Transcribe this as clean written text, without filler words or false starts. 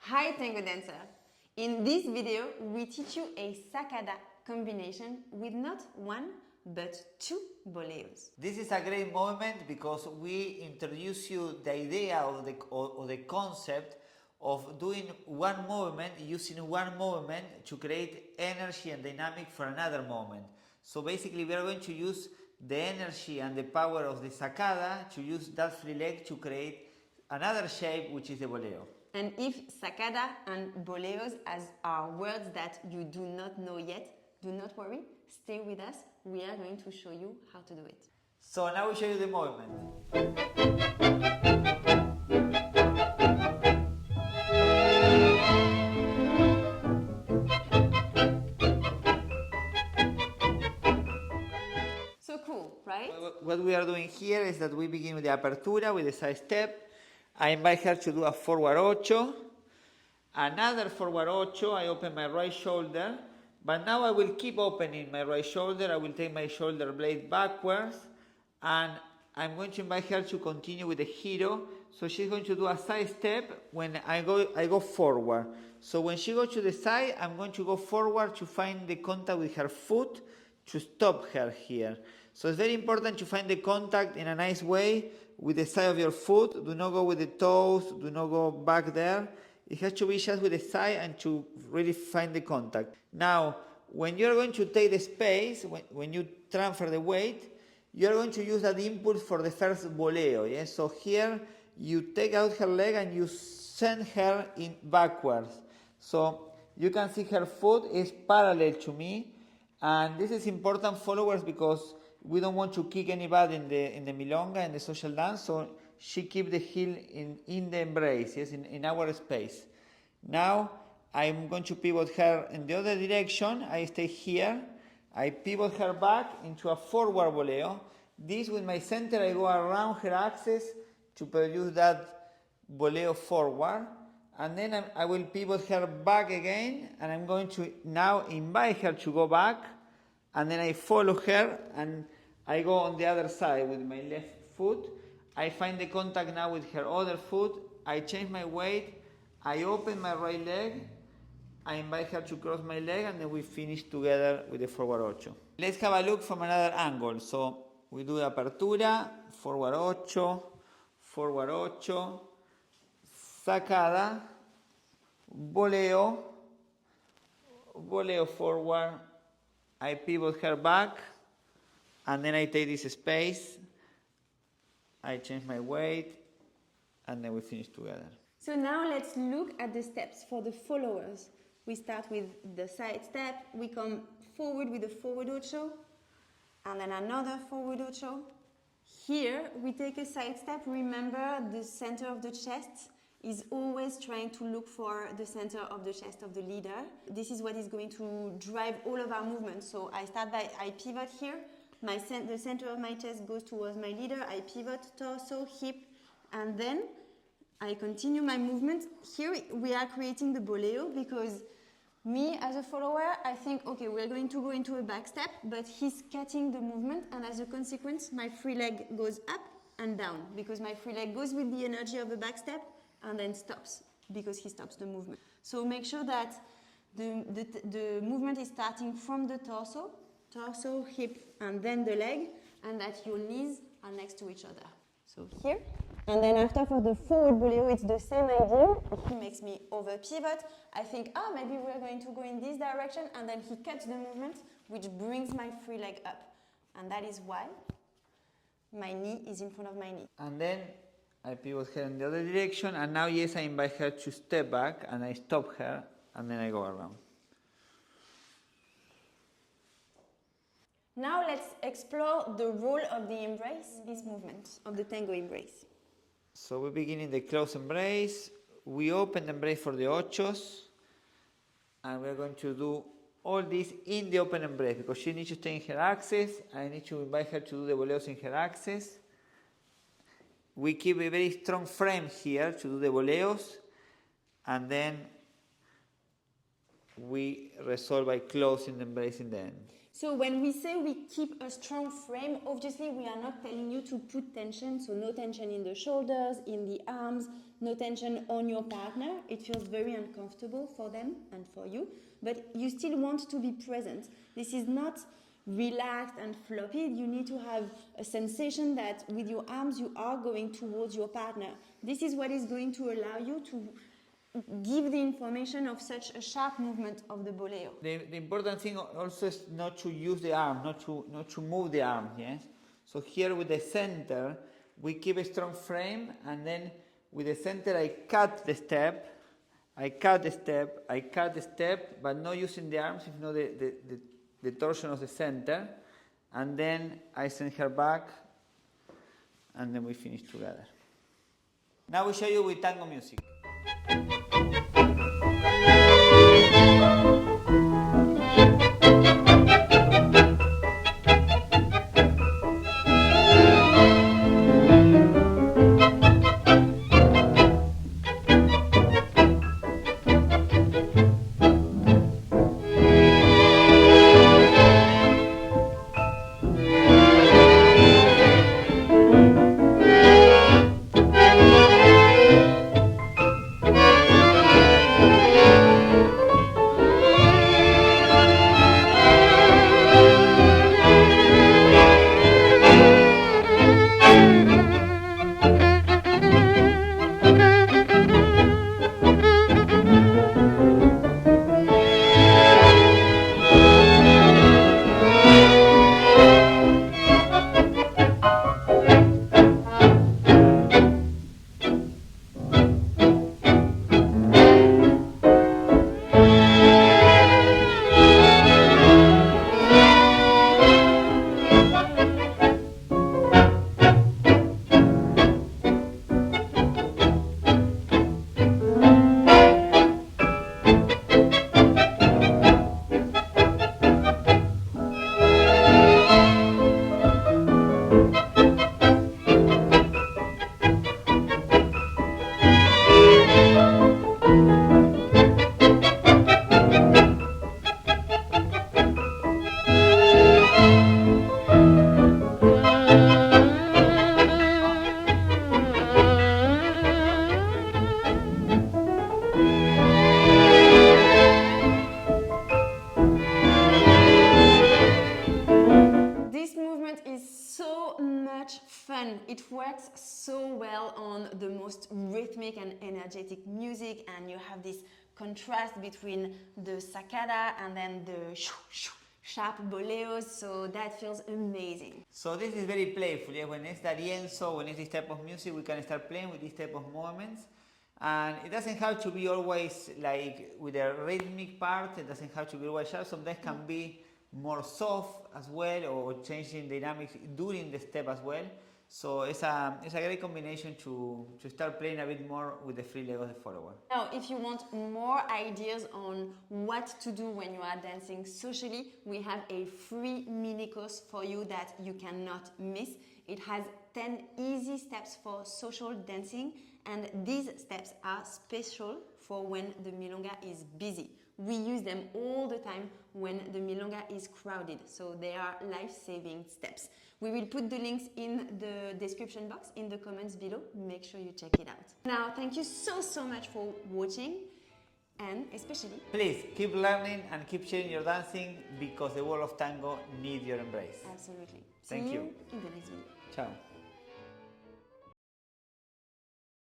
Hi Tango dancer! In this video, we teach you a Sakada combination with not one, but two boleos. This is a great moment because we introduce you the idea of the concept of doing one movement, using one movement to create energy and dynamic for another moment. So basically we are going to use the energy and the power of the Sakada to use that free leg to create another shape, which is the boleo. And if Sakada and Boleos are words that you do not know yet, do not worry, stay with us. We are going to show you how to do it. So now we show you the movement. So cool, right? What we are doing here is that we begin with the apertura, with the side step. I invite her to do a forward ocho. Another forward ocho, I open my right shoulder. But now I will keep opening my right shoulder. I will take my shoulder blade backwards. And I'm going to invite her to continue with the hero. So she's going to do a side step when I go forward. So when she goes to the side, I'm going to go forward to find the contact with her foot to stop her here. So it's very important to find the contact in a nice way with the side of your foot. Do not go with the toes, do not go back there. It has to be just with the side and to really find the contact. Now, when you're going to take the space, when you transfer the weight, you're going to use that impulse for the first boleo. Yeah? So here, you take out her leg and you send her in backwards. So you can see her foot is parallel to me. And this is important, followers, because we don't want to kick anybody in the milonga, in the social dance. So she keeps the heel in the embrace, yes, in our space. Now I'm going to pivot her in the other direction. I stay here. I pivot her back into a forward boleo. This with my center, I go around her axis to produce that boleo forward. And then I will pivot her back again, and I'm going to now invite her to go back, and then I follow her and I go on the other side with my left foot. I find the contact now with her other foot. I change my weight. I open my right leg. I invite her to cross my leg, and then we finish together with the forward ocho. Let's have a look from another angle. So we do the apertura, forward ocho, sacada, boleo, boleo forward. I pivot her back, and then I take this space. I change my weight, and then we finish together. So now let's look at the steps for the followers. We start with the side step, we come forward with a forward ocho, and then another forward ocho. Here we take a side step. Remember, the center of the chest is always trying to look for the center of the chest of the leader. This is what is going to drive all of our movements. So I pivot here. The center of my chest goes towards my leader. I pivot, torso, hip, and then I continue my movement. Here we are creating the boleo because me as a follower, I think, okay, we're going to go into a back step, but he's cutting the movement, and as a consequence, my free leg goes up and down because my free leg goes with the energy of the back step and then stops because he stops the movement. So make sure that the movement is starting from the torso, hip, and then the leg, and that your knees are next to each other. So here. And then after for the forward boleo, it's the same idea. He makes me over pivot. I think, maybe we're going to go in this direction, and then he cuts the movement, which brings my free leg up. And that is why my knee is in front of my knee. And then I pivot her in the other direction, and now yes, I invite her to step back, and I stop her, and then I go around. Now let's explore the role of the embrace, this movement, of the tango embrace. So we begin in the close embrace. We open the embrace for the ochos, and we're going to do all this in the open embrace because she needs to stay in her axis. I need to invite her to do the boleos in her axis. We keep a very strong frame here to do the boleos, and then we resolve by closing the embrace in the end. So when we say we keep a strong frame, obviously we are not telling you to put tension, so no tension in the shoulders, in the arms, no tension on your partner. It feels very uncomfortable for them and for you, but you still want to be present. This is not relaxed and floppy. You need to have a sensation that with your arms you are going towards your partner. This is what is going to allow you to give the information of such a sharp movement of the boleo. The important thing also is not to use the arm, not to move the arm, yes? So here with the center, we keep a strong frame, and then with the center I cut the step, I cut the step, I cut the step, but not using the arms, if not the torsion of the center, and then I send her back, and then we finish together. Now we show you with tango music. It works so well on the most rhythmic and energetic music, and you have this contrast between the Sacada and then the sharp Boleos, so that feels amazing. So this is very playful, yeah? When it's that lienzo, when it's this type of music, we can start playing with this type of movements. And it doesn't have to be always like with a rhythmic part, it doesn't have to be always sharp, sometimes can be more soft as well, or changing dynamics during the step as well. So it's a great combination to start playing a bit more with the free leg of the follower. Now, if you want more ideas on what to do when you are dancing socially, we have a free mini course for you that you cannot miss. It has 10 easy steps for social dancing, and these steps are special for when the milonga is busy. We use them all the time when the milonga is crowded, so they are life-saving steps. We will put the links in the description box, in the comments below. Make sure you check it out. Now, thank you so much for watching, and especially, please keep learning and keep sharing your dancing, because the world of tango needs your embrace. Absolutely. Thank See you in the next video. Ciao.